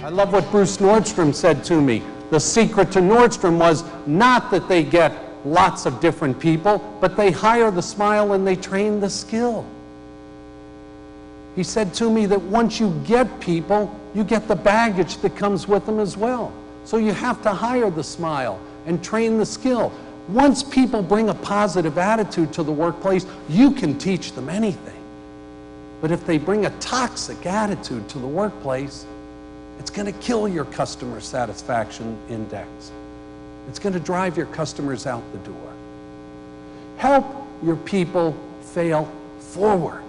I love what Bruce Nordstrom said to me. The secret to Nordstrom was not that they get lots of different people, but they hire the smile and they train the skill. He said to me that once you get people, you get the baggage that comes with them as well. So you have to hire the smile and train the skill. Once people bring a positive attitude to the workplace, you can teach them anything. But if they bring a toxic attitude to the workplace, it's going to kill your customer satisfaction index. It's going to drive your customers out the door. Help your people fail forward.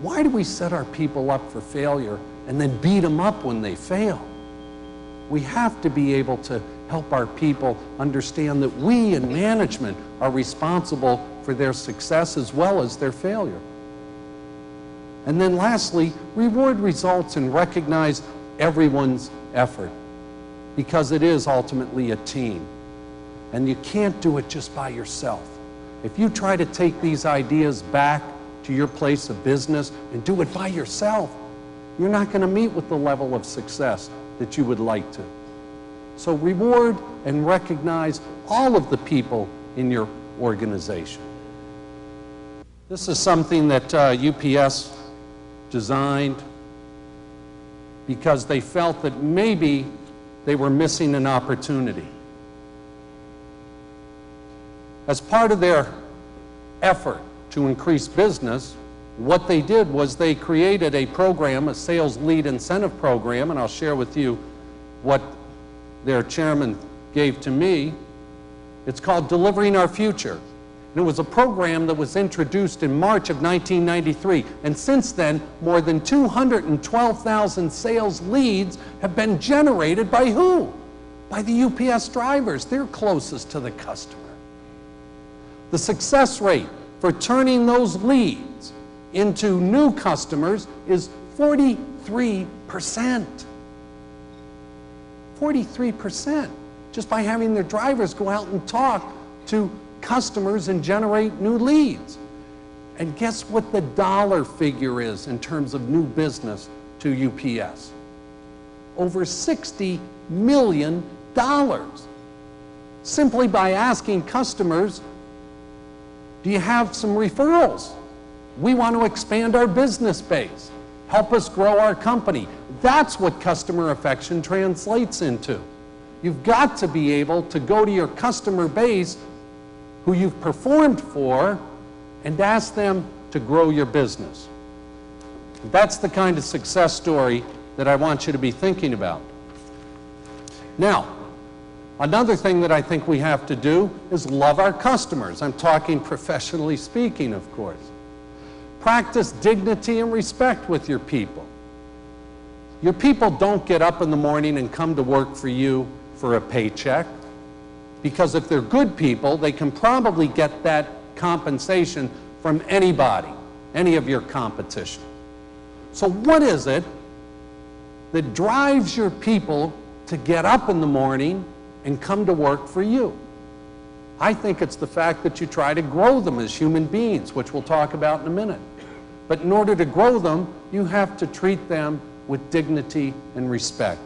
Why do we set our people up for failure and then beat them up when they fail? We have to be able to help our people understand that we in management are responsible for their success as well as their failure. And then lastly, reward results and recognize everyone's effort, because it is ultimately a team. And you can't do it just by yourself. If you try to take these ideas back to your place of business and do it by yourself, you're not going to meet with the level of success that you would like to. So reward and recognize all of the people in your organization. This is something that UPS designed because they felt that maybe they were missing an opportunity. As part of their effort to increase business, what they did was they created a program, a sales lead incentive program, and I'll share with you what their chairman gave to me. It's called Delivering Our Future. And it was a program that was introduced in March of 1993. And since then, more than 212,000 sales leads have been generated by who? By the UPS drivers. They're closest to the customer. The success rate for turning those leads into new customers is 43%. 43%, just by having their drivers go out and talk to customers and generate new leads. And guess what the dollar figure is in terms of new business to UPS? Over $60 million, simply by asking customers, do you have some referrals? We want to expand our business base. Help us grow our company. That's what customer affection translates into. You've got to be able to go to your customer base who you've performed for and ask them to grow your business. That's the kind of success story that I want you to be thinking about. Now, another thing that I think we have to do is love our customers. I'm talking professionally speaking, of course. Practice dignity and respect with your people. Your people don't get up in the morning and come to work for you for a paycheck, because if they're good people, they can probably get that compensation from anybody, any of your competition. So what is it that drives your people to get up in the morning and come to work for you? I think it's the fact that you try to grow them as human beings, which we'll talk about in a minute. But in order to grow them, you have to treat them with dignity and respect.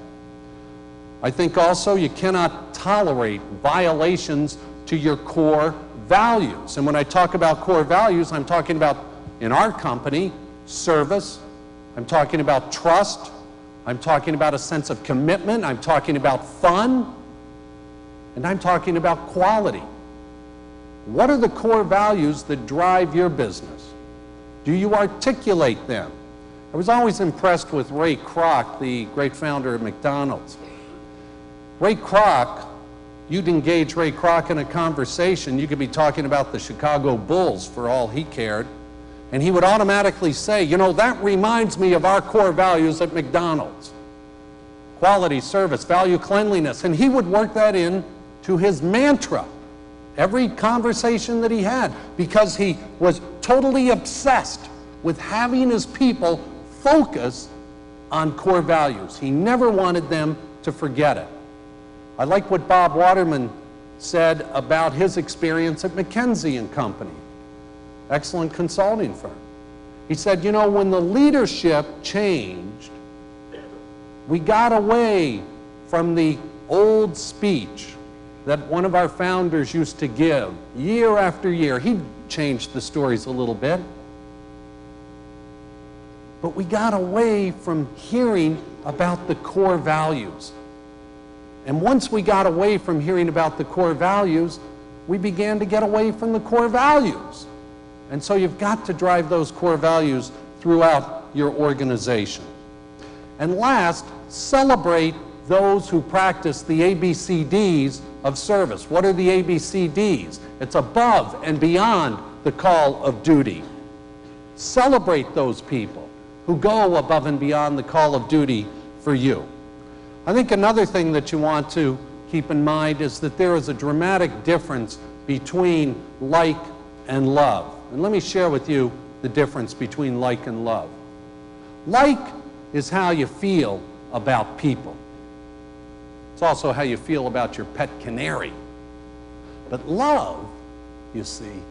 I think also you cannot tolerate violations to your core values. And when I talk about core values, I'm talking about, in our company, service. I'm talking about trust. I'm talking about a sense of commitment. I'm talking about fun. And I'm talking about quality. What are the core values that drive your business? Do you articulate them? I was always impressed with Ray Kroc, the great founder of McDonald's. Ray Kroc, you'd engage Ray Kroc in a conversation, you could be talking about the Chicago Bulls for all he cared, and he would automatically say, you know, that reminds me of our core values at McDonald's. Quality, service, value, cleanliness, and he would work that in to his mantra every conversation that he had, because he was totally obsessed with having his people focus on core values. He never wanted them to forget it. I like what Bob Waterman said about his experience at McKinsey & Company, excellent consulting firm. He said, you know, when the leadership changed, We got away from the old speech that one of our founders used to give year after year. He changed the stories a little bit. But we got away from hearing about the core values. And once we got away from hearing about the core values, we began to get away from the core values. And so you've got to drive those core values throughout your organization. And last, celebrate those who practice the ABCDs of service. What are the ABCDs? It's above and beyond the call of duty. Celebrate those people who go above and beyond the call of duty for you. I think another thing that you want to keep in mind is that there is a dramatic difference between like and love. And let me share with you the difference between like and love. Like is how you feel about people. It's also how you feel about your pet canary. But love, you see,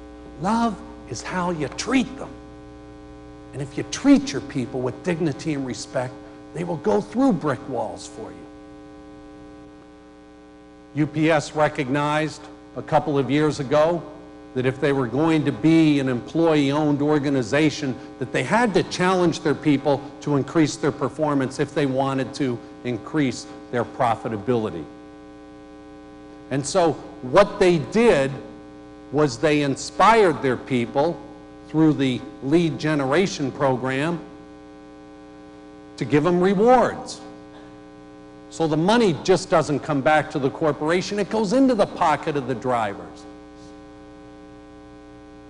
love is how you treat them. And if you treat your people with dignity and respect, they will go through brick walls for you. UPS recognized a couple of years ago that if they were going to be an employee-owned organization, that they had to challenge their people to increase their performance if they wanted to increase their profitability. And so what they did was they inspired their people through the lead generation program to give them rewards. So the money just doesn't come back to the corporation, it goes into the pocket of the drivers.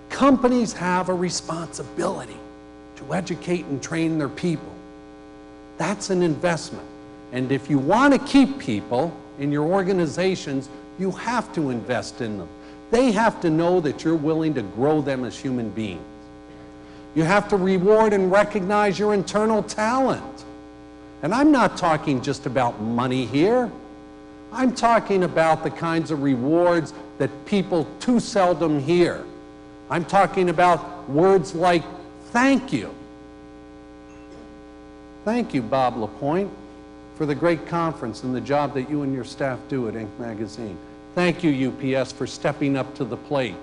Companies have a responsibility to educate and train their people. That's an investment. And if you want to keep people in your organizations, you have to invest in them. They have to know that you're willing to grow them as human beings. You have to reward and recognize your internal talent. And I'm not talking just about money here. I'm talking about the kinds of rewards that people too seldom hear. I'm talking about words like thank you. Thank you, Bob LaPointe, for the great conference and the job that you and your staff do at Inc. Magazine. Thank you, UPS, for stepping up to the plate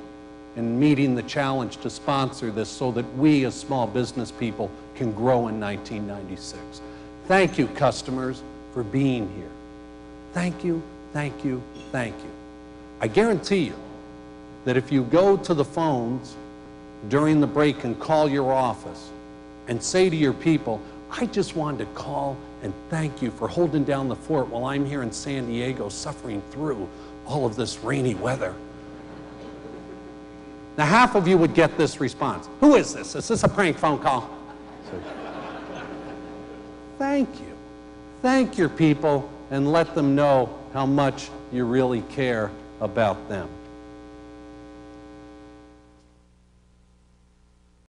and meeting the challenge to sponsor this so that we as small business people can grow in 1996. Thank you, customers, for being here. Thank you, thank you, thank you. I guarantee you that if you go to the phones during the break and call your office and say to your people, I just wanted to call and thank you for holding down the fort while I'm here in San Diego suffering through all of this rainy weather. Now, half of you would get this response. Who is this? Is this a prank phone call? Thank you. Thank your people and let them know how much you really care about them.